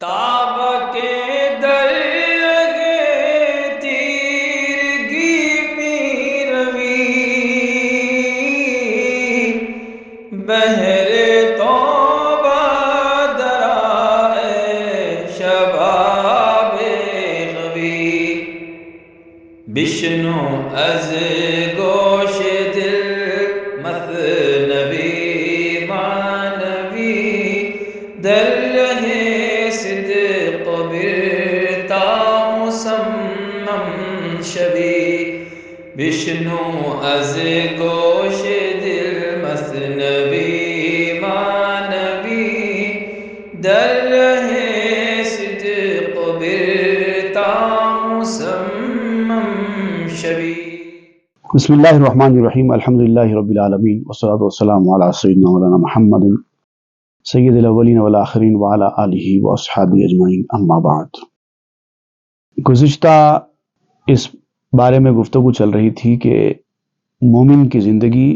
تاب کے درگے تیرگی پیروی بہر توبہ درائے شباب غوی بشنو از گوش دل مثنوی مانوی در رہے صدق برتا مسمم شوی بشنو از گوش دل مثنوی مانوی در رہے صدق برتا مسمم شوی۔ بسم اللہ الرحمن الرحیم، الحمدللہ رب العالمین والصلاة والسلام علی سیدنا مولانا محمد سید الاولین والآخرین وعلی آلہ واصحابہ اجمعین، اما بعد۔ گزشتہ اس بارے میں گفتگو چل رہی تھی کہ مومن کی زندگی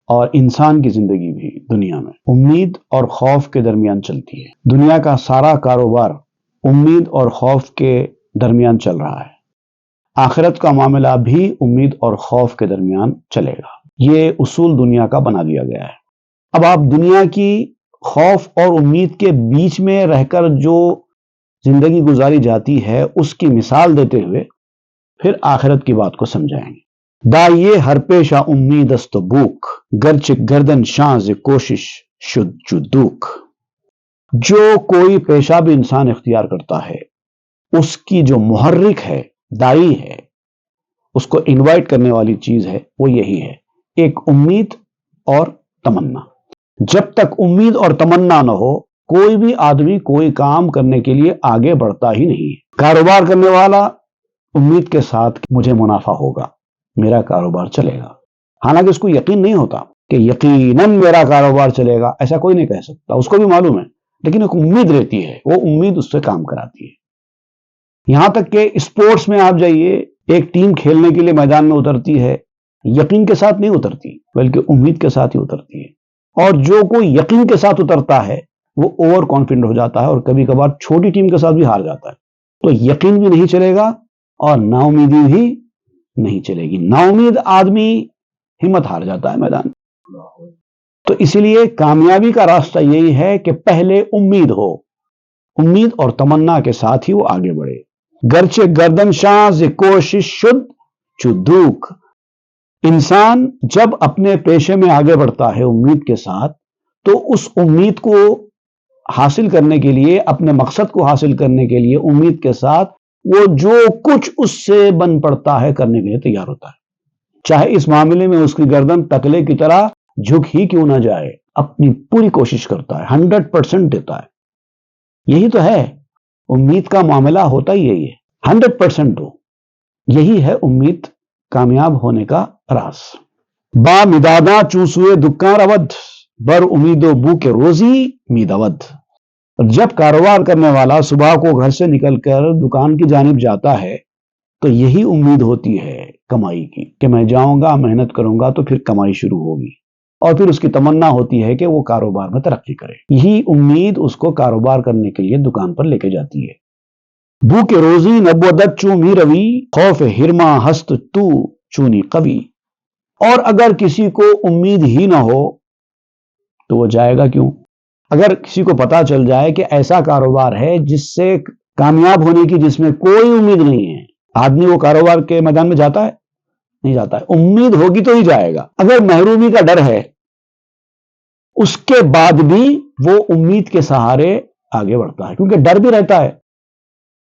اور انسان کی زندگی بھی دنیا میں امید اور خوف کے درمیان چلتی ہے۔ دنیا کا سارا کاروبار امید اور خوف کے درمیان چل رہا ہے۔ آخرت کا معاملہ بھی امید اور خوف کے درمیان چلے گا۔ یہ اصول دنیا کا بنا دیا گیا ہے۔ اب آپ دنیا کی خوف اور امید کے بیچ میں رہ کر جو زندگی گزاری جاتی ہے اس کی مثال دیتے ہوئے پھر آخرت کی بات کو سمجھائیں گے۔ دائیے ہر پیشہ امید است بوک، گرچہ گردن شاز کوشش شد جدوک۔ جو کوئی پیشہ بھی انسان اختیار کرتا ہے اس کی جو محرک ہے، دائی ہے، اس کو انوائٹ کرنے والی چیز ہے، وہ یہی ہے، ایک امید اور تمنا۔ جب تک امید اور تمنا نہ ہو کوئی بھی آدمی کوئی کام کرنے کے لیے آگے بڑھتا ہی نہیں ہے۔ کاروبار کرنے والا امید کے ساتھ مجھے منافع ہوگا، میرا کاروبار چلے گا، حالانکہ اس کو یقین نہیں ہوتا کہ یقیناً میرا کاروبار چلے گا، ایسا کوئی نہیں کہہ سکتا، اس کو بھی معلوم ہے، لیکن ایک امید رہتی ہے، وہ امید اس سے کام کراتی ہے۔ یہاں تک کہ اسپورٹس میں آپ جائیے، ایک ٹیم کھیلنے کے لیے میدان میں اترتی ہے، یقین کے ساتھ نہیں اترتی بلکہ امید کے ساتھ ہی اترتی ہے، اور جو کوئی یقین کے ساتھ اترتا ہے وہ اوور کانفیڈنٹ ہو جاتا ہے اور کبھی کبھار چھوٹی ٹیم کے ساتھ بھی ہار جاتا ہے۔ تو یقین بھی نہیں چلے گا اور نا امیدی بھی نہیں چلے گی۔ نا امید آدمی ہمت ہار جاتا ہے میدان میں۔ تو اسی لیے کامیابی کا راستہ یہی ہے کہ پہلے امید ہو، امید اور تمنا کے ساتھ ہی وہ آگے بڑھے۔ گرچہ گردن شاز کوشش شد چدوک۔ انسان جب اپنے پیشے میں آگے بڑھتا ہے امید کے ساتھ تو اس امید کو حاصل کرنے کے لیے، اپنے مقصد کو حاصل کرنے کے لیے امید کے ساتھ وہ جو کچھ اس سے بن پڑتا ہے کرنے کے لیے تیار ہوتا ہے، چاہے اس معاملے میں اس کی گردن تکلے کی طرح جھک ہی کیوں نہ جائے، اپنی پوری کوشش کرتا ہے، 100% دیتا ہے۔ یہی تو ہے امید کا معاملہ، ہوتا ہی یہی ہے، 100% دو۔ یہی ہے امید کامیاب ہونے کا راز۔ با مدادا چوسوئے دکان رود، بر امید و بو کے روزی میدود۔ جب کاروبار کرنے والا صبح کو گھر سے نکل کر دکان کی جانب جاتا ہے تو یہی امید ہوتی ہے کمائی کی، کہ میں جاؤں گا، محنت کروں گا تو پھر کمائی شروع ہوگی، اور پھر اس کی تمنا ہوتی ہے کہ وہ کاروبار میں ترقی کرے۔ یہی امید اس کو کاروبار کرنے کے لیے دکان پر لے کے جاتی ہے۔ بو کے روزی نبودت چومی روی، خوف ہرما ہست تو چونی قوی۔ اور اگر کسی کو امید ہی نہ ہو تو وہ جائے گا کیوں؟ اگر کسی کو پتا چل جائے کہ ایسا کاروبار ہے جس سے کامیاب ہونے کی، جس میں کوئی امید نہیں ہے، آدمی وہ کاروبار کے میدان میں جاتا ہے؟ نہیں جاتا ہے۔ امید ہوگی تو ہی جائے گا۔ اگر محرومی کا ڈر ہے اس کے بعد بھی وہ امید کے سہارے آگے بڑھتا ہے، کیونکہ ڈر بھی رہتا ہے،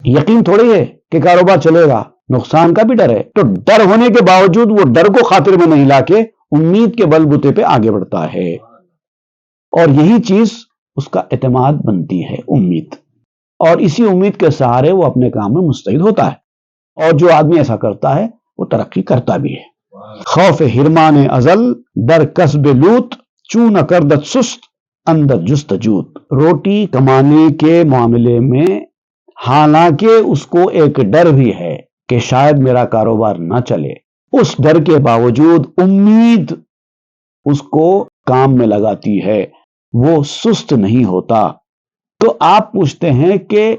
یقین تھوڑی ہے کہ کاروبار چلے گا، نقصان کا بھی ڈر ہے۔ تو ڈر ہونے کے باوجود وہ ڈر کو خاطر میں نہیں لا کے امید کے بل بوتے پہ آگے بڑھتا ہے، اور یہی چیز اس کا اعتماد بنتی ہے، امید۔ اور اسی امید کے سہارے وہ اپنے کام میں مستعد ہوتا ہے، اور جو آدمی ایسا کرتا ہے وہ ترقی کرتا بھی ہے۔ خوف ہرمان ازل در کسب لوت، چوں نہ کردت سست اندر جستجوت۔ روٹی کمانے کے معاملے میں حالانکہ اس کو ایک ڈر بھی ہے کہ شاید میرا کاروبار نہ چلے، اس ڈر کے باوجود امید اس کو کام میں لگاتی ہے، وہ سست نہیں ہوتا، تو آپ پوچھتے ہیں کہ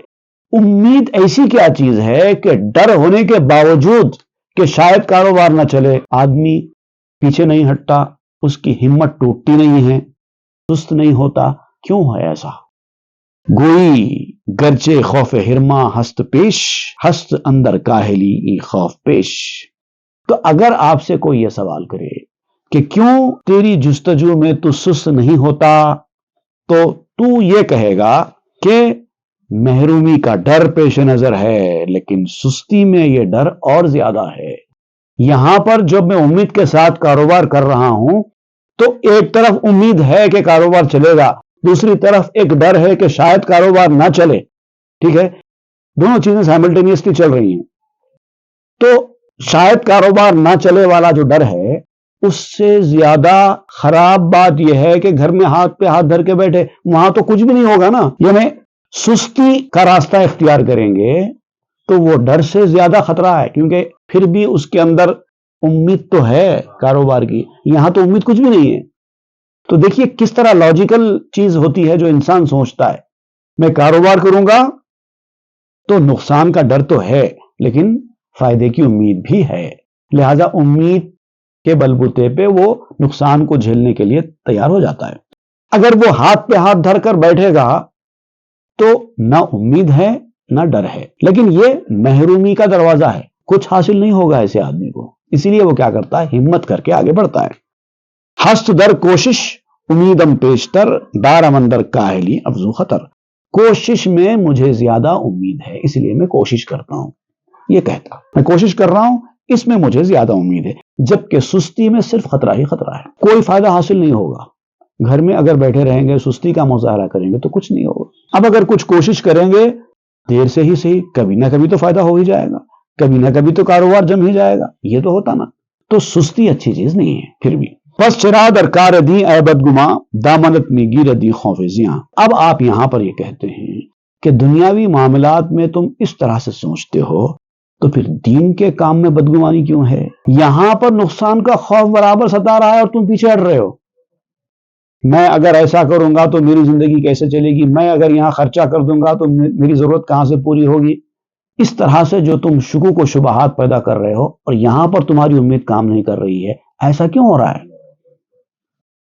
امید ایسی کیا چیز ہے کہ ڈر ہونے کے باوجود کہ شاید کاروبار نہ چلے آدمی پیچھے نہیں ہٹتا، اس کی ہمت ٹوٹتی نہیں ہے، سست نہیں ہوتا؟ کیوں ہے ایسا؟ گوئی گرچہ خوف ہرما ہست پیش، ہست اندر کاہلی خوف پیش۔ تو اگر آپ سے کوئی یہ سوال کرے کہ کیوں تیری جستجو میں تو سست نہیں ہوتا، تو یہ کہے گا کہ محرومی کا ڈر پیش نظر ہے، لیکن سستی میں یہ ڈر اور زیادہ ہے۔ یہاں پر جب میں امید کے ساتھ کاروبار کر رہا ہوں تو ایک طرف امید ہے کہ کاروبار چلے گا، دوسری طرف ایک ڈر ہے کہ شاید کاروبار نہ چلے، ٹھیک ہے؟ دونوں چیزیں سائملٹینیسلی چل رہی ہیں۔ تو شاید کاروبار نہ چلے والا جو ڈر ہے، اس سے زیادہ خراب بات یہ ہے کہ گھر میں ہاتھ پہ ہاتھ دھر کے بیٹھے، وہاں تو کچھ بھی نہیں ہوگا نا، یعنی سستی کا راستہ اختیار کریں گے تو وہ ڈر سے زیادہ خطرہ ہے، کیونکہ پھر بھی اس کے اندر امید تو ہے کاروبار کی، یہاں تو امید کچھ بھی نہیں ہے۔ تو دیکھیے کس طرح لاجیکل چیز ہوتی ہے جو انسان سوچتا ہے، میں کاروبار کروں گا تو نقصان کا ڈر تو ہے لیکن فائدے کی امید بھی ہے، لہذا امید کے بلبوتے پہ وہ نقصان کو جھیلنے کے لیے تیار ہو جاتا ہے۔ اگر وہ ہاتھ پہ ہاتھ دھر کر بیٹھے گا تو نہ امید ہے نہ ڈر ہے، لیکن یہ محرومی کا دروازہ ہے، کچھ حاصل نہیں ہوگا ایسے آدمی کو، اسی لیے وہ کیا کرتا ہے، ہمت کر کے آگے بڑھتا ہے۔ ہست در کوشش امیدم پیشتر، دارم اندر کاہلی افزو خطر۔ کوشش میں مجھے زیادہ امید ہے اس لیے میں کوشش کرتا ہوں، یہ کہتا میں کوشش کر رہا ہوں، اس میں مجھے زیادہ امید ہے، جبکہ سستی میں صرف خطرہ ہی خطرہ ہے، کوئی فائدہ حاصل نہیں ہوگا۔ گھر میں اگر بیٹھے رہیں گے، سستی کا مظاہرہ کریں گے تو کچھ نہیں ہوگا۔ اب اگر کچھ کوشش کریں گے دیر سے ہی صحیح، کبھی نہ کبھی تو فائدہ ہو ہی جائے گا، کبھی نہ کبھی تو کاروبار جم ہی جائے گا، یہ تو ہوتا نا۔ تو سستی اچھی چیز نہیں ہے پھر بھی۔ بس چرا در کار دی اے بدگما، دامنت میں گیر دی خوف زیاں۔ اب آپ یہاں پر یہ کہتے ہیں کہ دنیاوی معاملات میں تم اس طرح سے سوچتے ہو تو پھر دین کے کام میں بدگمانی کیوں ہے؟ یہاں پر نقصان کا خوف برابر ستا رہا ہے اور تم پیچھے ہٹ رہے ہو۔ میں اگر ایسا کروں گا تو میری زندگی کیسے چلے گی، میں اگر یہاں خرچہ کر دوں گا تو میری ضرورت کہاں سے پوری ہوگی؟ اس طرح سے جو تم شکوک و شبہات پیدا کر رہے ہو اور یہاں پر تمہاری امید کام نہیں کر رہی ہے، ایسا کیوں ہو رہا ہے؟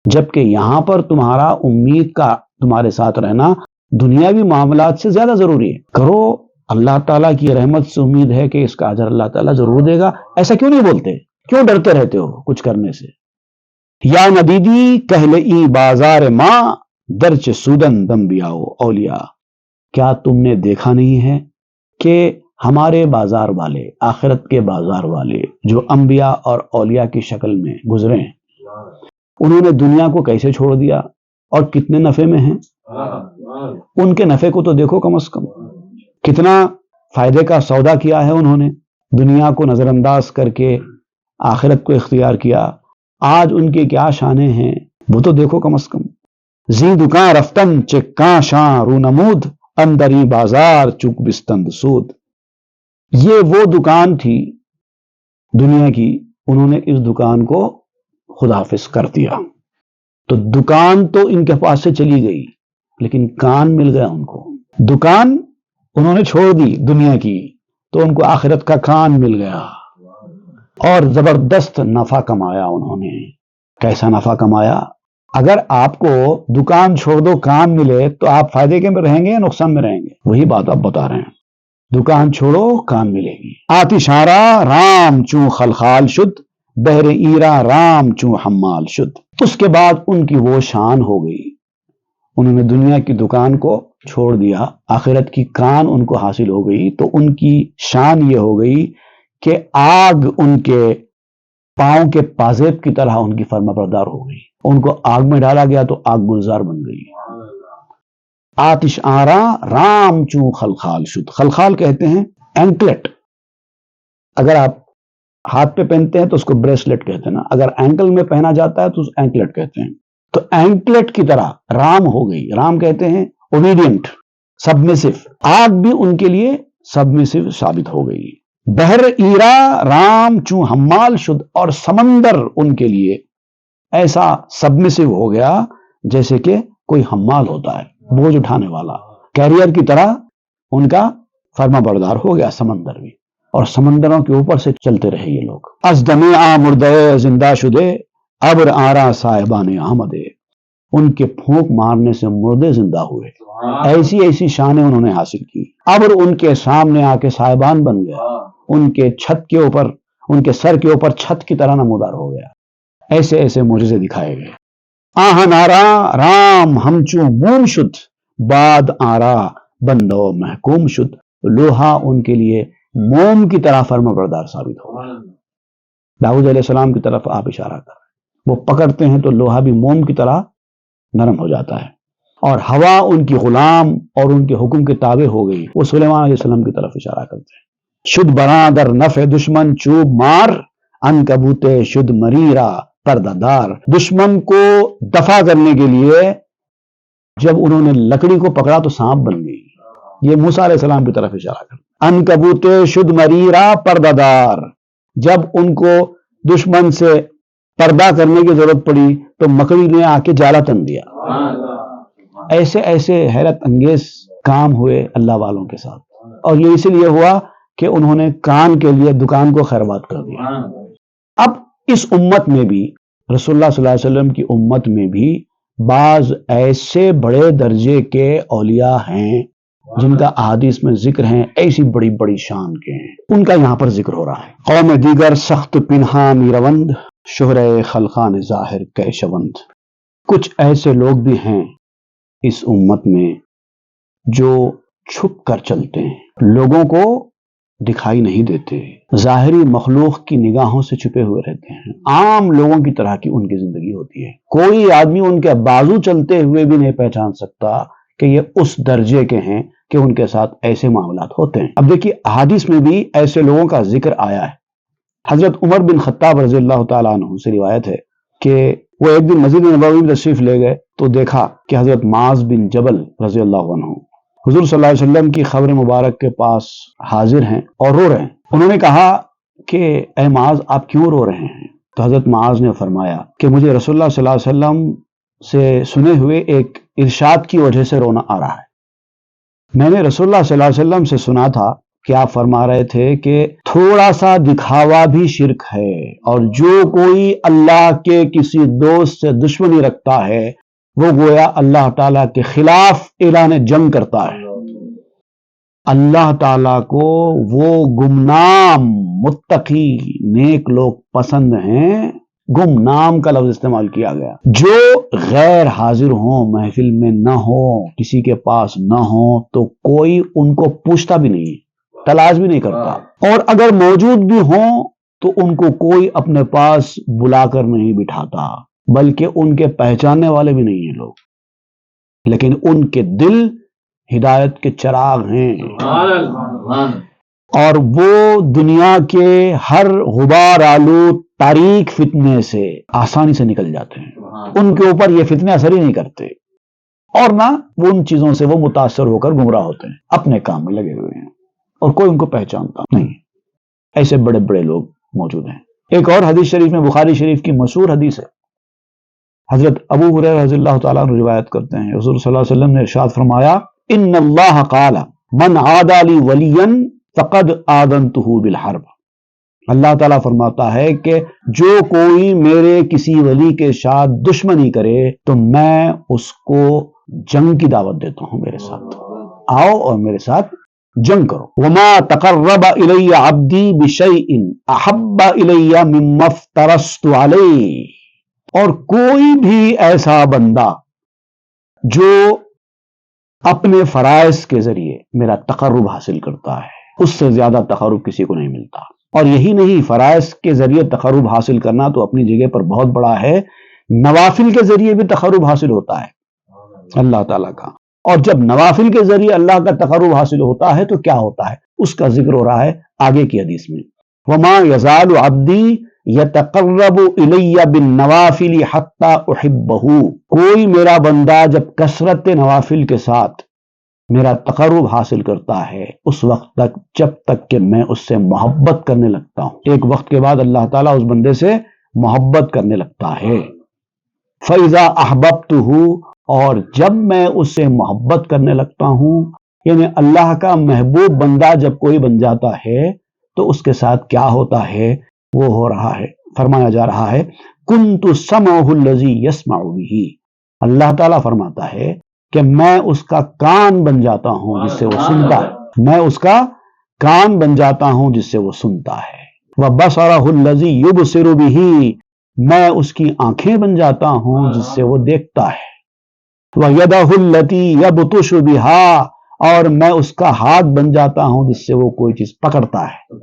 جبکہ یہاں پر تمہارا امید کا تمہارے ساتھ رہنا دنیاوی معاملات سے زیادہ ضروری ہے۔ کرو، اللہ تعالیٰ کی رحمت سے امید ہے کہ اس کا اجر اللہ تعالیٰ ضرور دے گا، ایسا کیوں نہیں بولتے؟ کیوں ڈرتے رہتے ہو کچھ کرنے سے؟ یا ندیدی کہلئی بازار ماں، درچ سودن دم بیاؤ اولیاء۔ کیا تم نے دیکھا نہیں ہے کہ ہمارے بازار والے، آخرت کے بازار والے جو انبیاء اور اولیاء کی شکل میں گزرے ہیں، انہوں نے دنیا کو کیسے چھوڑ دیا اور کتنے نفع میں ہیں؟ ان کے نفع کو تو دیکھو کم از کم، کتنا فائدے کا سودا کیا ہے انہوں نے، دنیا کو نظر انداز کر کے آخرت کو اختیار کیا۔ آج ان کے کیا شانیں ہیں وہ تو دیکھو کم از کم۔ زی دکان رفتن چکاں شاں رو نمود، اندری بازار چک بستند سود۔ یہ وہ دکان تھی دنیا کی، انہوں نے اس دکان کو خدا حافظ کر دیا۔ تو دکان تو ان کے پاس سے چلی گئی لیکن کان مل گیا ان کو۔ دکان انہوں نے چھوڑ دی دنیا کی تو ان کو آخرت کا کان مل گیا اور زبردست نفع کمایا انہوں نے۔ کیسا نفع کمایا؟ اگر آپ کو دکان چھوڑ دو کان ملے تو آپ فائدے کے میں رہیں گے یا نقصان میں رہیں گے؟ وہی بات آپ بتا رہے ہیں، دکان چھوڑو کان ملے گی۔ آتشارا رام چوں خلخال شد، بہر ایرا رام چوں حمال شد۔ اس کے بعد ان کی وہ شان ہو گئی، انہوں نے دنیا کی دکان کو چھوڑ دیا، آخرت کی کان ان کو حاصل ہو گئی، تو ان کی شان یہ ہو گئی کہ آگ ان کے پاؤں کے پازیب کی طرح ان کی فرما بردار ہو گئی، ان کو آگ میں ڈالا گیا تو آگ گلزار بن گئی۔ آتش آرا رام چوں خلخال شد، خلخال کہتے ہیں اینکلٹ، اگر آپ ہاتھ پہ پہنتے ہیں تو اس کو بریسلٹ کہتے ہیں نا، اگر اینکل میں پہنا جاتا ہے تو اس اینکلٹ کہتے ہیں۔ تو اینکلٹ کی طرح رام ہو گئی، رام کہتے ہیں اوبیڈینٹ، سبمیسو، آگ بھی ان کے لیے سبمیسو ثابت ہو گئی۔ بحر ایرا رام چوں حمال شد، اور سمندر ان کے لیے ایسا سبمیسو ہو گیا جیسے کہ کوئی حمال ہوتا ہے، بوجھ اٹھانے والا، کیریئر کی طرح ان کا فرما بردار ہو گیا سمندر بھی، اور سمندروں کے اوپر سے چلتے رہے یہ لوگ۔ از دمے آ مردے زندہ شدے ابر آرا صاحبان آمدے، ان کے پھونک مارنے سے مردے زندہ ہوئے، ایسی ایسی شانیں انہوں نے حاصل کی۔ ابر ان کے سامنے آ کے صاحبان بن گیا، ان کے چھت کے اوپر، ان کے سر کے اوپر چھت کی طرح نمودار ہو گیا، ایسے ایسے معجزے دکھائے گئے۔ آہ نارا رام ہمچو موم شد، بعد آرا بندو محکوم شد، لوہا ان کے لیے موم کی طرح فرما بردار ثابت ہو گیا۔ داؤد علیہ السلام کی طرف آپ اشارہ کر رہے ہیں، وہ پکڑتے ہیں تو لوہا بھی موم کی طرح نرم ہو جاتا ہے، اور ہوا ان کی غلام اور ان کے حکم کے تابع ہو گئی، وہ سلیمان علیہ السلام کی طرف اشارہ کرتے ہیں۔ شد براں در نفع دشمن چوب مار، عنکبوت شد مریرا پردہ دار، دشمن کو دفع کرنے کے لیے جب انہوں نے لکڑی کو پکڑا تو سانپ بن گئی، یہ موسیٰ علیہ السلام کی طرف اشارہ کرتے ہیں۔ عنکبوت شد مریرا پردہ دار، جب ان کو دشمن سے پردہ کرنے کی ضرورت پڑی تو مکڑی نے آ کے جالا تن دیا۔ ایسے ایسے حیرت انگیز کام ہوئے اللہ والوں کے ساتھ، اور یہ اسی لیے ہوا کہ انہوں نے کان کے لیے دکان کو خیرباد کر دیا۔ اب اس امت میں بھی، رسول اللہ صلی اللہ علیہ وسلم کی امت میں بھی بعض ایسے بڑے درجے کے اولیاء ہیں جن کا احادیث میں ذکر ہیں، ایسی بڑی بڑی شان کے ہیں، ان کا یہاں پر ذکر ہو رہا ہے۔ قوم دیگر سخت پنہاں میروند، شہرے خلقان ظاہر کیشوند، کچھ ایسے لوگ بھی ہیں اس امت میں جو چھپ کر چلتے ہیں، لوگوں کو دکھائی نہیں دیتے، ظاہری مخلوق کی نگاہوں سے چھپے ہوئے رہتے ہیں، عام لوگوں کی طرح کی ان کی زندگی ہوتی ہے، کوئی آدمی ان کے بازو چلتے ہوئے بھی نہیں پہچان سکتا کہ یہ اس درجے کے ہیں کہ ان کے ساتھ ایسے معاملات ہوتے ہیں۔ اب دیکھیے احادیث میں بھی ایسے لوگوں کا ذکر آیا ہے۔ حضرت عمر بن خطاب رضی اللہ تعالیٰ عنہ سے روایت ہے کہ وہ ایک دن مسجد نبوی میں تشریف لے گئے تو دیکھا کہ حضرت معاذ بن جبل رضی اللہ عنہ حضور صلی اللہ علیہ وسلم کی قبر مبارک کے پاس حاضر ہیں اور رو رہے ہیں۔ انہوں نے کہا کہ اے معاذ آپ کیوں رو رہے ہیں؟ تو حضرت معاذ نے فرمایا کہ مجھے رسول اللہ صلی اللہ علیہ وسلم سے سنے ہوئے ایک ارشاد کی وجہ سے رونا آ رہا ہے۔ میں نے رسول اللہ صلی اللہ علیہ وسلم سے سنا تھا کہ آپ فرما رہے تھے کہ تھوڑا سا دکھاوا بھی شرک ہے، اور جو کوئی اللہ کے کسی دوست سے دشمنی رکھتا ہے وہ گویا اللہ تعالیٰ کے خلاف اعلان جنگ کرتا ہے۔ اللہ تعالیٰ کو وہ گمنام متقی نیک لوگ پسند ہیں، گمنام کا لفظ استعمال کیا گیا، جو غیر حاضر ہوں، محفل میں نہ ہو، کسی کے پاس نہ ہو تو کوئی ان کو پوچھتا بھی نہیں، تلاش بھی نہیں کرتا، اور اگر موجود بھی ہوں تو ان کو کوئی اپنے پاس بلا کر نہیں بٹھاتا، بلکہ ان کے پہچاننے والے بھی نہیں ہیں لوگ، لیکن ان کے دل ہدایت کے چراغ ہیں، اور وہ دنیا کے ہر غبار آلود تاریک فتنے سے آسانی سے نکل جاتے ہیں، ان کے اوپر یہ فتنے اثر ہی نہیں کرتے، اور نہ وہ ان چیزوں سے وہ متاثر ہو کر گمراہ ہوتے ہیں، اپنے کام میں لگے ہوئے ہیں اور کوئی ان کو پہچانتا نہیں۔ ایسے بڑے بڑے لوگ موجود ہیں۔ ایک اور حدیث شریف میں، بخاری شریف کی مشہور حدیث ہے، حضرت ابو ہریرہ رضی اللہ تعالیٰ عنہ روایت کرتے ہیں، حضور صلی اللہ علیہ وسلم نے ارشاد فرمایا ان اللہ قال من عادى لي وليا فقد آذنته بالحرب، اللہ تعالیٰ فرماتا ہے کہ جو کوئی میرے کسی ولی کے ساتھ دشمنی کرے تو میں اس کو جنگ کی دعوت دیتا ہوں، میرے ساتھ آؤ اور میرے ساتھ جنگ کرو۔ وما تقرب الی عبدی بشیء احب الی مما افترضت علیہ، اور کوئی بھی ایسا بندہ جو اپنے فرائض کے ذریعے میرا تقرب حاصل کرتا ہے، اس سے زیادہ تقرب کسی کو نہیں ملتا۔ اور یہی نہیں، فرائض کے ذریعے تقرب حاصل کرنا تو اپنی جگہ پر بہت بڑا ہے، نوافل کے ذریعے بھی تقرب حاصل ہوتا ہے اللہ تعالیٰ کا، اور جب نوافل کے ذریعے اللہ کا تقرب حاصل ہوتا ہے تو کیا ہوتا ہے، اس کا ذکر ہو رہا ہے آگے کی حدیث میں، وَمَا يَزَالُ عَبْدِي يَتَقَرَّبُ إِلَيَّ بِالنَّوَافِلِ حَتَّى أُحِبَّهُ، کوئی میرا بندہ جب کثرت نوافل کے ساتھ میرا تقرب حاصل کرتا ہے اس وقت تک جب تک کہ میں اس سے محبت کرنے لگتا ہوں، ایک وقت کے بعد اللہ تعالیٰ اس بندے سے محبت کرنے لگتا ہے۔ فَإِذَا أَحْبَبْتُهُ، اور جب میں اس سے محبت کرنے لگتا ہوں، یعنی اللہ کا محبوب بندہ جب کوئی بن جاتا ہے تو اس کے ساتھ کیا ہوتا ہے وہ ہو رہا ہے، فرمایا جا رہا ہے کنت سمعہ الذی یسمع بہ، اللہ تعالیٰ فرماتا ہے کہ میں اس کا کان بن جاتا ہوں جس سے وہ سنتا ہے، میں اس کا کان بن جاتا ہوں جس سے وہ سنتا ہے، وَبَصَرَهُ الَّذِي يُبْصِرُ بِهِ، میں اس کی آنکھیں بن جاتا ہوں جس سے وہ دیکھتا ہے، وَيَدَهُ الَّتِي يَبْطُشُ بِهَا، اور میں اس کا ہاتھ بن جاتا ہوں جس سے وہ کوئی چیز پکڑتا ہے،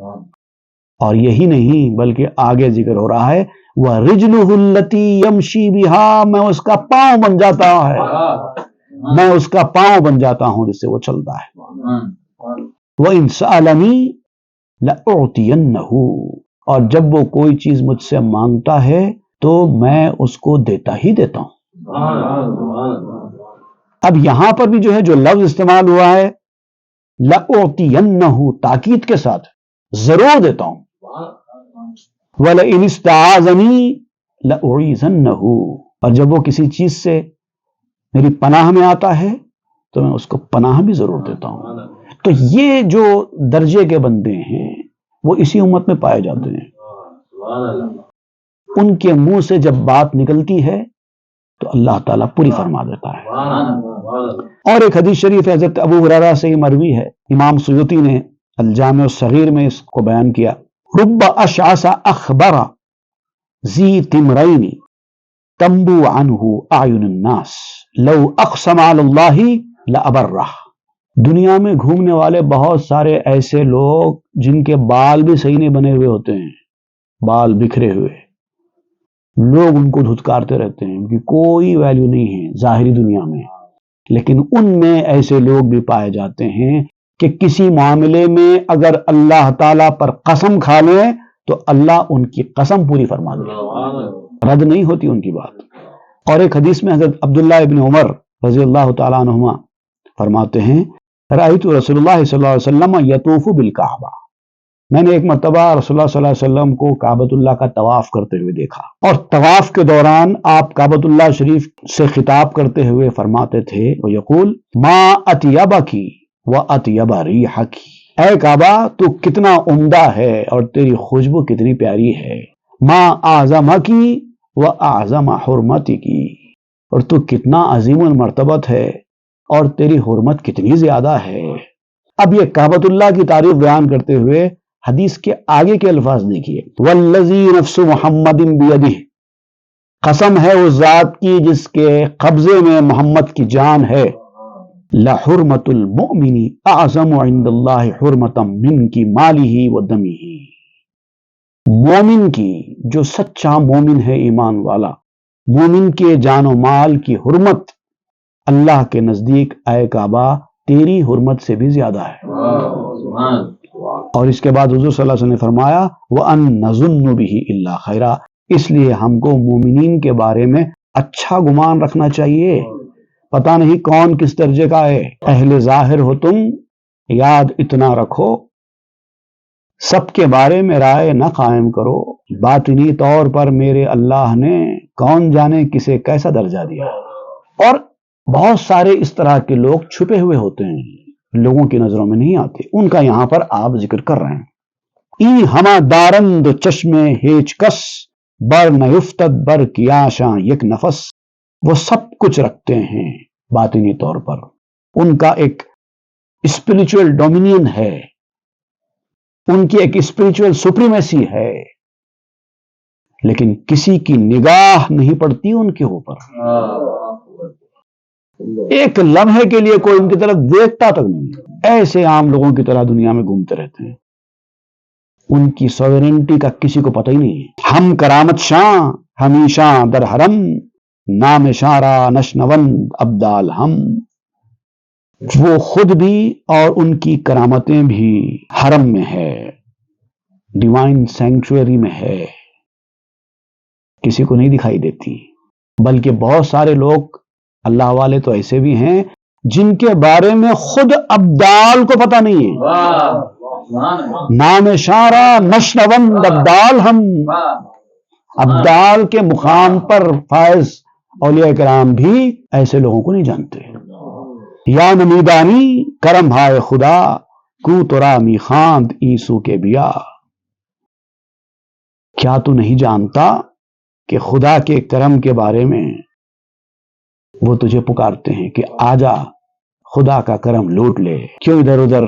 اور یہی نہیں بلکہ آگے ذکر ہو رہا ہے وَرِجْلُهُ الَّتِي يَمْشِي بِهَا، میں اس کا پاؤں بن جاتا ہے، میں اس کا پاؤں بن جاتا ہوں جس سے وہ چلتا ہے، وَإِنْ سَأَلَنِي لَأُعْطِيَنَّهُ، اور جب وہ کوئی چیز مجھ سے مانگتا ہے تو میں اس کو دیتا ہی دیتا ہوں۔ اب یہاں پر بھی جو ہے جو لفظ استعمال ہوا ہے لَأُعْطِيَنَّهُ، تاکید کے ساتھ ضرور دیتا ہوں، وَلَئِنِ اسْتَعَاذَنِي لَأُعِيذَنَّهُ، اور جب وہ کسی چیز سے میری پناہ میں آتا ہے تو میں اس کو پناہ بھی ضرور دیتا ہوں۔ تو یہ جو درجے کے بندے ہیں وہ اسی امت میں پائے جاتے ہیں، ان کے منہ سے جب بات نکلتی ہے تو اللہ تعالیٰ پوری فرما دیتا ہے۔ اور ایک حدیث شریف حضرت ابو ہریرہ سے یہ مروی ہے، امام سیوطی نے الجامع الصغیر میں اس کو بیان کیا، رب اشعث اخبر ذی تمرین تنبو عنہ اعین الناس لو اقسم علی اللہ لابرہ، دنیا میں گھومنے والے بہت سارے ایسے لوگ جن کے بال بھی صحیح نہیں بنے ہوئے ہوتے ہیں، بال بکھرے ہوئے، لوگ ان کو دھتکارتے رہتے ہیں، ان کی کوئی ویلیو نہیں ہے ظاہری دنیا میں، لیکن ان میں ایسے لوگ بھی پائے جاتے ہیں کہ کسی معاملے میں اگر اللہ تعالیٰ پر قسم کھا لیں تو اللہ ان کی قسم پوری فرما دے، رد نہیں ہوتی ان کی بات۔ اور ایک حدیث میں حضرت عبداللہ ابن عمر رضی اللہ تعالیٰ عنہما فرماتے ہیں رأیت رسول اللہ صلی اللہ علیہ وسلم یطوف بالکعبہ، میں نے ایک مرتبہ رسول اللہ صلی اللہ علیہ وسلم کو کعبۃ اللہ کا طواف کرتے ہوئے دیکھا، اور طواف کے دوران آپ کعبۃ اللہ شریف سے خطاب کرتے ہوئے فرماتے تھے ویقول ما اطیبکی واطیب ریحکی، اے کعبہ تو کتنا عمدہ ہے اور تیری خوشبو کتنی پیاری ہے، ما اعظمکی واعظم حرمتکی، اور تو کتنا عظیم المرتبت ہے اور تیری حرمت کتنی زیادہ ہے۔ اب یہ کعبۃ اللہ کی تعریف بیان کرتے ہوئے حدیث کے آگے کے الفاظ دیکھیے، والذی نفس محمد بیدہ، قسم ہے اس ذات کی جس کے قبضے میں محمد کی جان ہے، لحرمت المؤمن اعظم عند اللہ حرمتا من کی مالہ و دمہ، مومن کی، جو سچا مومن ہے ایمان والا، مومن کے جان و مال کی حرمت اللہ کے نزدیک اے کعبہ تیری حرمت سے بھی زیادہ ہے۔ اور اس کے بعد حضور صلی اللہ علیہ وسلم نے فرمایا وَأَن نَظُنُّ بِهِ إِلَّا خَيْرًا، اس لیے ہم کو مومنین کے بارے میں اچھا گمان رکھنا چاہیے، پتہ نہیں کون کس درجے کا ہے، اہل ظاہر ہو تم، یاد اتنا رکھو سب کے بارے میں رائے نہ قائم کرو، باطنی طور پر میرے اللہ نے کون جانے کسے کیسا درجہ دیا۔ اور بہت سارے اس طرح کے لوگ چھپے ہوئے ہوتے ہیں، لوگوں کی نظروں میں نہیں آتے، ان کا یہاں پر آپ ذکر کر رہے ہیں۔ ای ہما دارند چشم ہیچ کس بر نیفتد بر کیاشاں یک نفس، وہ سب کچھ رکھتے ہیں باطنی طور پر، ان کا ایک اسپریچول ڈومینین ہے، ان کی ایک اسپریچول سپریمیسی ہے، لیکن کسی کی نگاہ نہیں پڑتی ان کے اوپر، ایک لمحے کے لیے کوئی ان کی طرف دیکھتا تک نہیں، ایسے عام لوگوں کی طرح دنیا میں گھومتے رہتے ہیں، ان کی سوورنٹی کا کسی کو پتہ ہی نہیں ہے۔ ہم کرامت شاں ہمیشہ در حرم، نام شارہ نشنوند ابدال ہم، وہ خود بھی اور ان کی کرامتیں بھی حرم میں ہے، ڈیوائن سینکچوری میں ہے، کسی کو نہیں دکھائی دیتی، بلکہ بہت سارے لوگ اللہ والے تو ایسے بھی ہیں جن کے بارے میں خود ابدال کو پتہ نہیں ہے، نام شارہ نشنوند ابدال ہم، ابدال کے مقام پر فائز اولیاء کرام بھی ایسے لوگوں کو نہیں جانتے. یا نمیدانی کرم ہائے خدا کو ترا می خواند عیسو کے بیا. کیا تو نہیں جانتا کہ خدا کے کرم کے بارے میں وہ تجھے پکارتے ہیں کہ آجا خدا کا کرم لوٹ لے، کیوں ادھر ادھر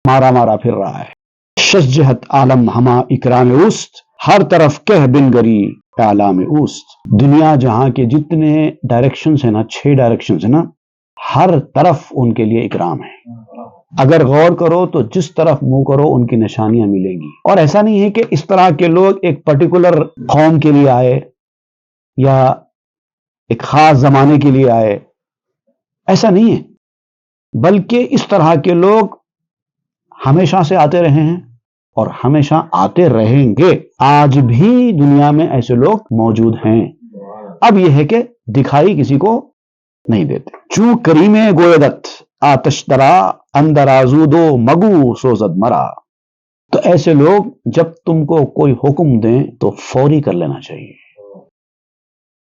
مارا مارا پھر رہا ہے. شش جہت عالم ہما اکرام اوست، ہر طرف کہہ بن گری اعلام اوست. دنیا جہاں کے جتنے ڈائریکشنز ہیں نا، 6 ڈائریکشنز ہیں نا، ہر طرف ان کے لیے اکرام ہے. اگر غور کرو تو جس طرف منہ کرو ان کی نشانیاں ملیں گی. اور ایسا نہیں ہے کہ اس طرح کے لوگ ایک پرٹیکولر قوم کے لیے آئے یا ایک خاص زمانے کے لیے آئے، ایسا نہیں ہے، بلکہ اس طرح کے لوگ ہمیشہ سے آتے رہے ہیں اور ہمیشہ آتے رہیں گے. آج بھی دنیا میں ایسے لوگ موجود ہیں. اب یہ ہے کہ دکھائی کسی کو نہیں دیتے. چوں کریم گویدت آتش درا اندر آزودو مگو سوزد مرا. تو ایسے لوگ جب تم کو کوئی حکم دیں تو فوری کر لینا چاہیے.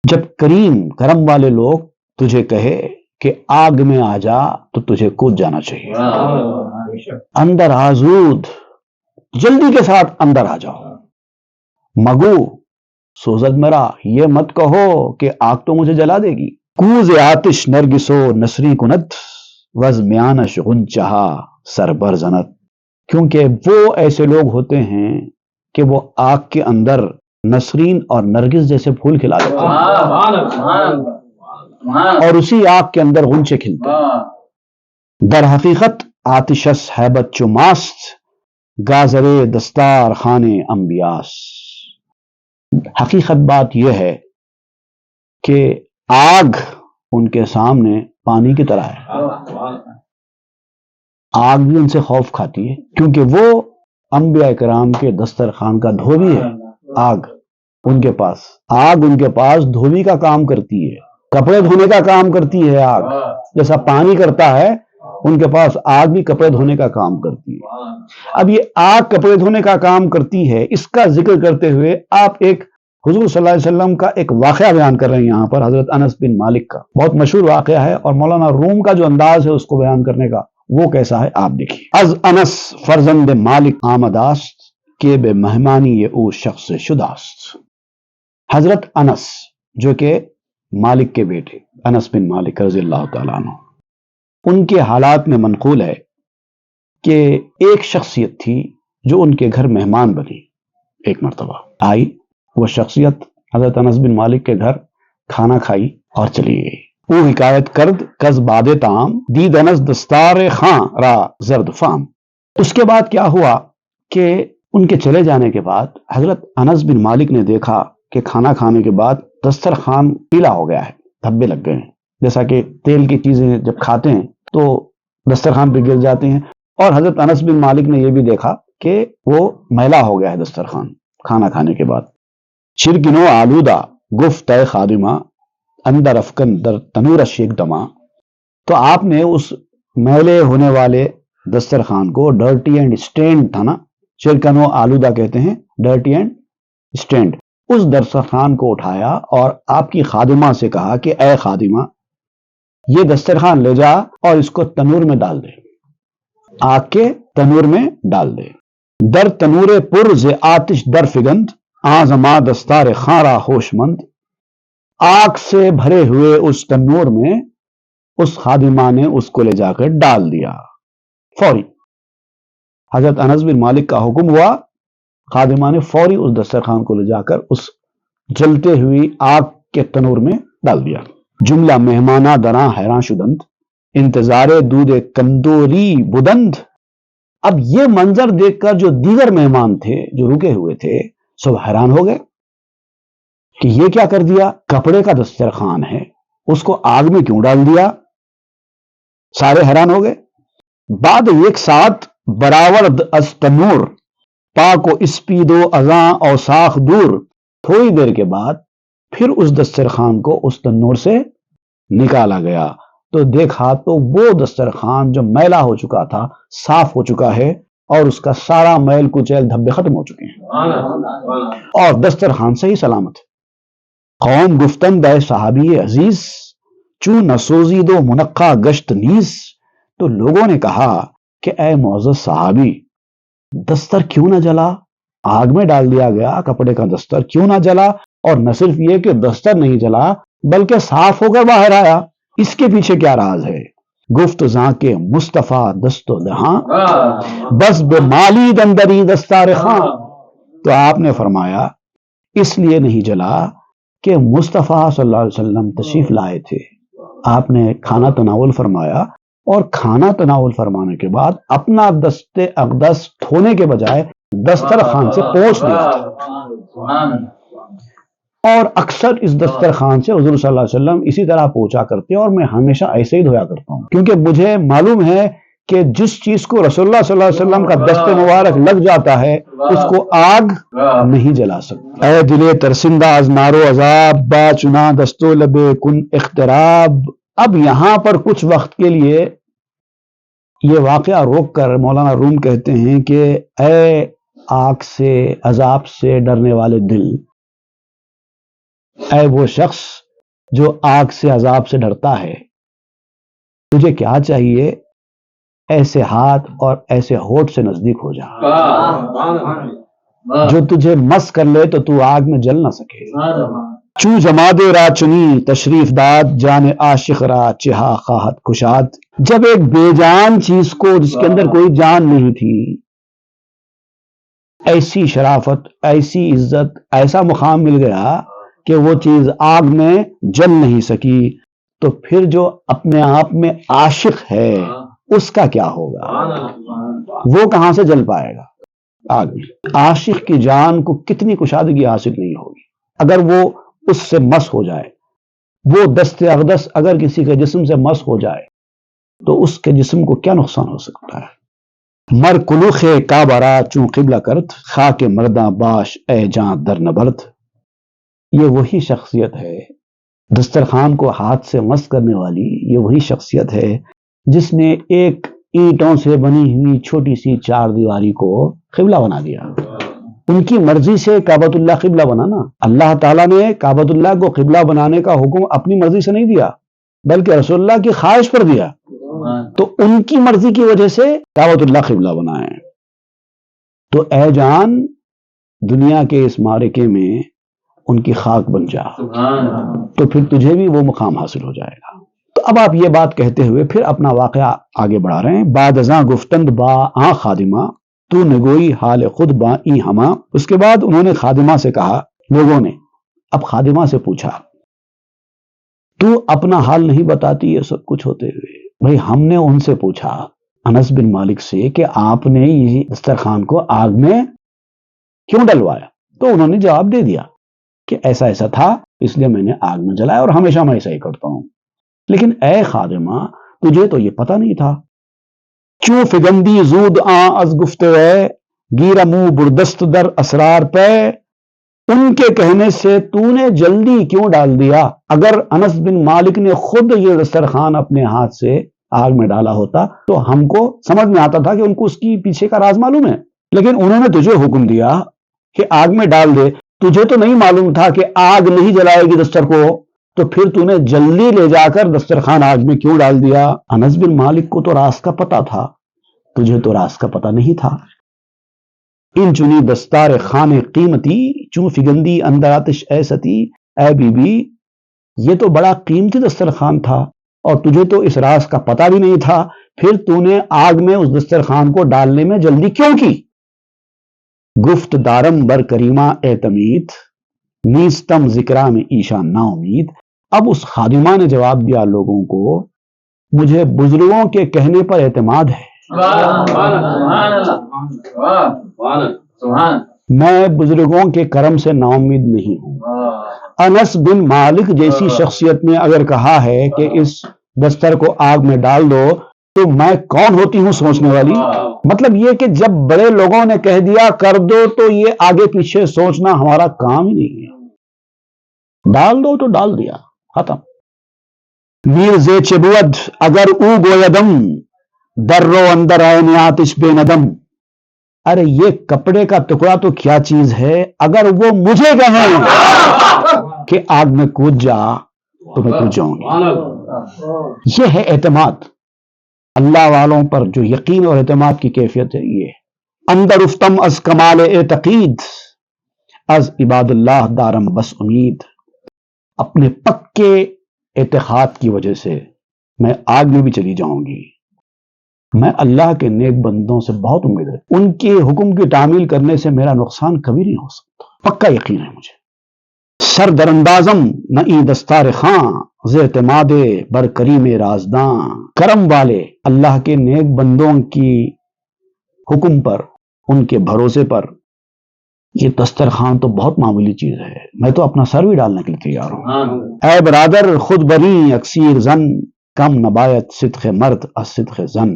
جب کریم کرم والے لوگ تجھے کہے کہ آگ میں آ جا تو تجھے کود جانا چاہیے. اندر آزود، جلدی کے ساتھ اندر آ جاؤ. مگو سوزد مرا، یہ مت کہو کہ آگ تو مجھے جلا دے گی. کوز آتش نرگسو نسری کنت وز میانش غنچہا سربر زنت. کیونکہ وہ ایسے لوگ ہوتے ہیں کہ وہ آگ کے اندر نسرین اور نرگس جیسے پھول کھلا دیتے ہیں اور اسی آگ کے اندر غنچے کھلتے ہیں. در حقیقت آتشس حیبت چو ماست گازرے دستار خانے انبیاس. حقیقت بات یہ ہے کہ آگ ان کے سامنے پانی کی طرح ہے. آگ بھی ان سے خوف کھاتی ہے کیونکہ وہ انبیاء کرام کے دسترخوان کا دھوبی ہے. آگ ان کے پاس دھوبی کا کام کرتی ہے، کپڑے دھونے کا کام کرتی ہے. آگ جیسا پانی کرتا ہے، ان کے پاس آگ بھی کپڑے دھونے کا کام کرتی ہے. اب یہ آگ کپڑے دھونے کا کام کرتی ہے، اس کا ذکر کرتے ہوئے آپ ایک حضور صلی اللہ علیہ وسلم کا ایک واقعہ بیان کر رہے ہیں یہاں پر، حضرت انس بن مالک کا. بہت مشہور واقعہ ہے اور مولانا روم کا جو انداز ہے اس کو بیان کرنے کا وہ کیسا ہے آپ دیکھیے. از انس فرزند مالک آمداست کہ بے مہمانی او شخص شداست. حضرت انس جو کہ مالک کے بیٹے انس بن مالک رضی اللہ تعالیٰ عنہ، ان کے حالات میں منقول ہے کہ ایک شخصیت تھی جو ان کے گھر مہمان بنی. ایک مرتبہ آئی وہ شخصیت حضرت انس بن مالک کے گھر، کھانا کھائی اور چلی گئی. وہ حکایت کرد کز باد تام دید انس دستار خاں را زرد فام. اس کے بعد کیا ہوا کہ ان کے چلے جانے کے بعد حضرت انس بن مالک نے دیکھا کہ کھانا کھانے کے بعد دسترخوان پیلا ہو گیا ہے، دھبے لگ گئے ہیں. جیسا کہ تیل کی چیزیں جب کھاتے ہیں تو دسترخوان پہ گر جاتے ہیں. اور حضرت انس بن مالک نے یہ بھی دیکھا کہ وہ میلا ہو گیا ہے دسترخوان کھانا کھانے کے بعد. شرکنو آلودہ گفت اے خادمہ اندر افکن در تنور شیک دما. تو آپ نے اس میلے ہونے والے دسترخوان کو، ڈرٹی اینڈ اسٹینڈ تھا نا، شرکنو آلودہ کہتے ہیں ڈرٹی اینڈ اسٹینڈ، اس دسترخوان کو اٹھایا اور آپ کی خادمہ سے کہا کہ اے خادمہ یہ دسترخوان لے جا اور اس کو تنور میں ڈال دے، آگ کے تنور میں ڈال دے. در تنور پر ز آتش در فگند آزما دستار خارا ہوش مند. آگ سے بھرے ہوئے اس تنور میں اس خادمہ نے اس کو لے جا کر ڈال دیا فوری. حضرت انس بن مالک کا حکم ہوا، خادمہ نے فوری اس دسترخوان کو لے جا کر اس جلتے ہوئی آگ کے تنور میں ڈال دیا. جملہ مہمانہ دراں حیران شدند انتظار دودھ کندوری بدند. اب یہ منظر دیکھ کر جو دیگر مہمان تھے جو رکے ہوئے تھے سب حیران ہو گئے کہ یہ کیا کر دیا، کپڑے کا دسترخوان ہے اس کو آگ میں کیوں ڈال دیا. سارے حیران ہو گئے. بعد ایک ساتھ براورد از تنور پاک و اسپید و ازاں اور ساخ دور. تھوڑی دیر کے بعد پھر اس دسترخوان کو اس تنور سے نکالا گیا تو دیکھا تو وہ دسترخوان جو میلا ہو چکا تھا صاف ہو چکا ہے اور اس کا سارا میل کچیل دھبے ختم ہو چکے ہیں اور دسترخوان سے ہی سلامت ہے. قوم گفتند اے صحابی عزیز چون نسوزید و منقع گشت نیز، تو لوگوں نے کہا کہ اے معزز صحابی دستر کیوں نہ جلا، آگ میں ڈال دیا گیا کپڑے کا دستر کیوں نہ جلا، اور نہ صرف یہ کہ دستر نہیں جلا بلکہ صاف ہو کر باہر آیا، اس کے پیچھے کیا راز ہے؟ گفت زاں کے مصطفیٰ دست و دہاں بس بے مالی دندری دستار خاں، تو آپ نے فرمایا اس لیے نہیں جلا کہ مصطفیٰ صلی اللہ علیہ وسلم تشریف لائے تھے، آپ نے کھانا تناول فرمایا اور کھانا تناول فرمانے کے بعد اپنا دست اقدس دھونے کے بجائے دسترخوان سے پوچھ دیا تھا، اور اکثر اس دسترخوان سے حضور صلی اللہ علیہ وسلم اسی طرح پوچھا کرتے اور میں ہمیشہ ایسے ہی دھویا کرتا ہوں، کیونکہ مجھے معلوم ہے کہ جس چیز کو رسول اللہ صلی اللہ علیہ وسلم کا دست مبارک لگ جاتا ہے اس کو آگ نہیں جلا سکتی۔ اے دل ترسندہ از نار و عذاب با چنا دست و لب کن اختراب۔ اب یہاں پر کچھ وقت کے لیے یہ واقعہ روک کر مولانا روم کہتے ہیں کہ اے آگ سے عذاب سے ڈرنے والے دل، اے وہ شخص جو آگ سے عذاب سے ڈرتا ہے، تجھے کیا چاہیے؟ ایسے ہاتھ اور ایسے ہونٹ سے نزدیک ہو جا جو تجھے مس کر لے تو تو آگ میں جل نہ سکے۔ چو جماد را چنی تشریف داد جان عاشق را چہا خواہت کشاد۔ جب ایک بے جان چیز کو جس کے اندر کوئی جان نہیں تھی ایسی شرافت، ایسی عزت، ایسا مقام مل گیا کہ وہ چیز آگ میں جل نہیں سکی، تو پھر جو اپنے آپ میں عاشق ہے اس کا کیا ہوگا؟ وہ کہاں سے جل پائے گا آگ میں؟ عاشق کی جان کو کتنی کشادگی حاصل نہیں ہوگی اگر وہ اس سے مس ہو جائے۔ وہ دست اقدس اگر کسی کے جسم سے مس ہو جائے تو اس کے جسم کو کیا نقصان ہو سکتا ہے؟ مر کلوخ کعبہ چون قبلہ کرت خاک مرداں باش اے جان در نبرد۔ یہ وہی شخصیت ہے، دسترخوان کو ہاتھ سے مس کرنے والی یہ وہی شخصیت ہے جس نے ایک اینٹوں سے بنی ہوئی چھوٹی سی چار دیواری کو قبلہ بنا دیا۔ ان کی مرضی سے کعبۃ اللہ قبلہ بنا نا، اللہ تعالیٰ نے کعبۃ اللہ کو قبلہ بنانے کا حکم اپنی مرضی سے نہیں دیا بلکہ رسول اللہ کی خواہش پر دیا، تو ان کی مرضی کی وجہ سے کعبۃ اللہ قبلہ بنا ہے۔ تو اے جان دنیا کے اس معرکے میں ان کی خاک بن جا تو پھر تجھے بھی وہ مقام حاصل ہو جائے گا۔ تو اب آپ یہ بات کہتے ہوئے پھر اپنا واقعہ آگے بڑھا رہے ہیں۔ بعد ازاں گفتند با آ خادمہ تو نگوئی حال خود با ای ہما۔ اس کے بعد انہوں نے خادمہ سے کہا، لوگوں نے اب خادمہ سے پوچھا تو اپنا حال نہیں بتاتی یہ سب کچھ ہوتے ہوئے؟ بھائی ہم نے ان سے پوچھا انس بن مالک سے کہ آپ نے یہ دسترخوان کو آگ میں کیوں ڈلوایا، تو انہوں نے جواب دے دیا کہ ایسا ایسا تھا اس لیے میں نے آگ میں جلایا اور ہمیشہ میں ایسا ہی کرتا ہوں۔ لیکن اے خادمہ تجھے تو یہ پتہ نہیں تھا، کیوں فگندی زود از گفتوے گیر منہ بردست در اسرار پہ، ان کے کہنے سے تو نے جلدی کیوں ڈال دیا؟ اگر انس بن مالک نے خود یہ دسترخوان اپنے ہاتھ سے آگ میں ڈالا ہوتا تو ہم کو سمجھ میں آتا تھا کہ ان کو اس کی پیچھے کا راز معلوم ہے، لیکن انہوں نے تجھے حکم دیا کہ آگ میں ڈال دے، تجھے تو نہیں معلوم تھا کہ آگ نہیں جلائے گی دستر کو، تو پھر تو نے جلدی لے جا کر دسترخوان آگ میں کیوں ڈال دیا؟ انس بن مالک کو تو راز کا پتہ تھا، تجھے تو راز کا پتہ نہیں تھا۔ ان چنی دستار خان قیمتی چون فگندی اندر آتش ایستی، اے بی بی یہ تو بڑا قیمتی دسترخوان تھا اور تجھے تو اس راز کا پتہ بھی نہیں تھا، پھر تو نے آگ میں اس دسترخوان کو ڈالنے میں جلدی کیوں کی؟ گفت دارم بر کریمہ اعتمید نیستم ذکرہ میں ایشان نا امید۔ اب اس خادمہ نے جواب دیا لوگوں کو، مجھے بزرگوں کے کہنے پر اعتماد ہے، میں بزرگوں کے کرم سے نا امید نہیں ہوں۔ انس بن مالک جیسی شخصیت نے اگر کہا ہے کہ اس دستر کو آگ میں ڈال دو تو میں کون ہوتی ہوں سوچنے والی؟ مطلب یہ کہ جب بڑے لوگوں نے کہہ دیا کر دو تو یہ آگے پیچھے سوچنا ہمارا کام ہی نہیں ہے، ڈال دو تو ڈال دیا، ختم۔ میر زے چبود اگر او گویدم در رو اندر آئین آتش بے ندم۔ ارے یہ کپڑے کا ٹکڑا تو کیا چیز ہے، اگر وہ مجھے کہیں کہ آگ میں کود جا تو میں کود جاؤں گی۔ یہ ہے اعتماد اللہ والوں پر، جو یقین اور اعتماد کی کیفیت ہے۔ یہ اندر افتم از کمال اعتقید، از عباد اللہ دارم بس امید۔ اپنے پکے اعتقاد کی وجہ سے میں آگ میں بھی چلی جاؤں گی، میں اللہ کے نیک بندوں سے بہت امید ہے، ان کے حکم کی تعمیل کرنے سے میرا نقصان کبھی نہیں ہو سکتا، پکا یقین ہے مجھے۔ سر در اندازم نئی دستار خاں، ز اعتماد بر کریم رازداں۔ کرم والے اللہ کے نیک بندوں کی حکم پر، ان کے بھروسے پر یہ دسترخوان تو بہت معمولی چیز ہے، میں تو اپنا سر بھی ڈالنے کے لیے تیار ہوں۔ اے برادر خود بری اکثیر زن، کم نبایت صدق مرد از صدق زن۔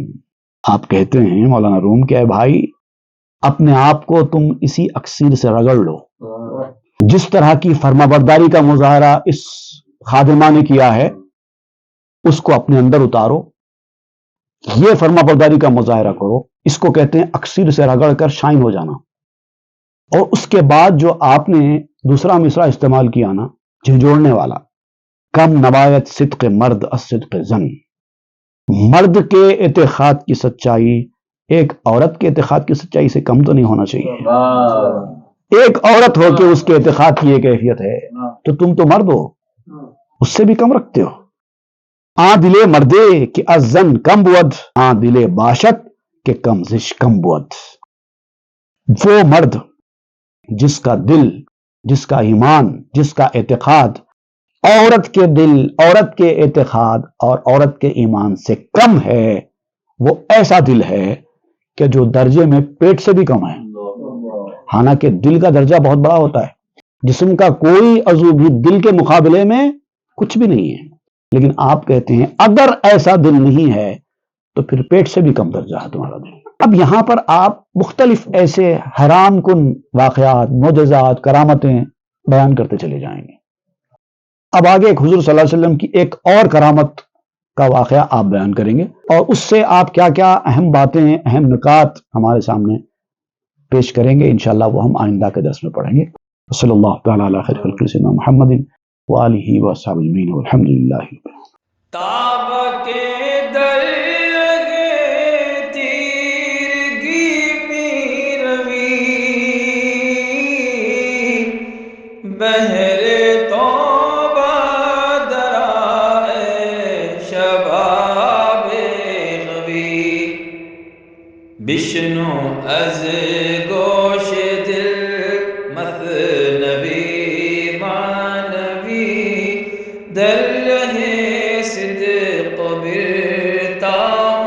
آپ کہتے ہیں مولانا روم کہ اے بھائی اپنے آپ کو تم اسی اکثیر سے رگڑ لو، جس طرح کی فرما برداری کا مظاہرہ اس خادمہ نے کیا ہے اس کو اپنے اندر اتارو، یہ فرما برداری کا مظاہرہ کرو، اس کو کہتے ہیں اکثیر سے رگڑ کر شائن ہو جانا۔ اور اس کے بعد جو آپ نے دوسرا مصرع استعمال کیا نا، جھنجھوڑنے والا، کم نبایت صدق مرد از صدق زن۔ مرد کے اعتقاد کی سچائی ایک عورت کے اعتقاد کی سچائی سے کم تو نہیں ہونا چاہیے۔ ایک عورت ہو کہ اس کے اعتقاد کی یہ کیفیت ہے تو تم تو مرد ہو، اس سے بھی کم رکھتے ہو۔ آ دلے مردے کہ از زن کم بود، آ دلے باشد کہ کم زش کم بود۔ وہ مرد جس کا دل، جس کا ایمان، جس کا اعتقاد عورت کے دل، عورت کے اعتقاد اور عورت کے ایمان سے کم ہے، وہ ایسا دل ہے کہ جو درجے میں پیٹ سے بھی کم ہے۔ حالانکہ دل کا درجہ بہت بڑا ہوتا ہے، جسم کا کوئی عضو بھی دل کے مقابلے میں کچھ بھی نہیں ہے، لیکن آپ کہتے ہیں اگر ایسا دل نہیں ہے تو پھر پیٹ سے بھی کم درجہ ہے تمہارا دل۔ اب یہاں پر آپ مختلف ایسے حیران کن واقعات، معجزات، کرامتیں بیان کرتے چلے جائیں گے۔ اب آگے ایک حضور صلی اللہ علیہ وسلم کی ایک اور کرامت کا واقعہ آپ بیان کریں گے، اور اس سے آپ کیا کیا اہم باتیں، اہم نکات ہمارے سامنے پیش کریں گے، انشاءاللہ وہ ہم آئندہ کے درس میں پڑھیں گے۔ صلی اللہ تعالی علی خیر خلق سیدنا محمد وآلہ وصحبہ اجمعین والحمد للہ۔ تاب کے در لگے تیرگی میں روی، بہر توبہ درائے شباب غوی، بشنو از گوش دل مثنوی معنوی، در رہے صدق برتا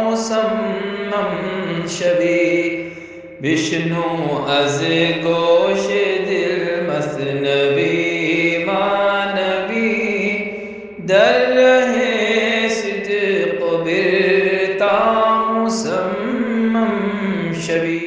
مسمم شوی، بشنو از گوش دل مثنوی معنوی، در رہے صدق برتا مسمم شوی۔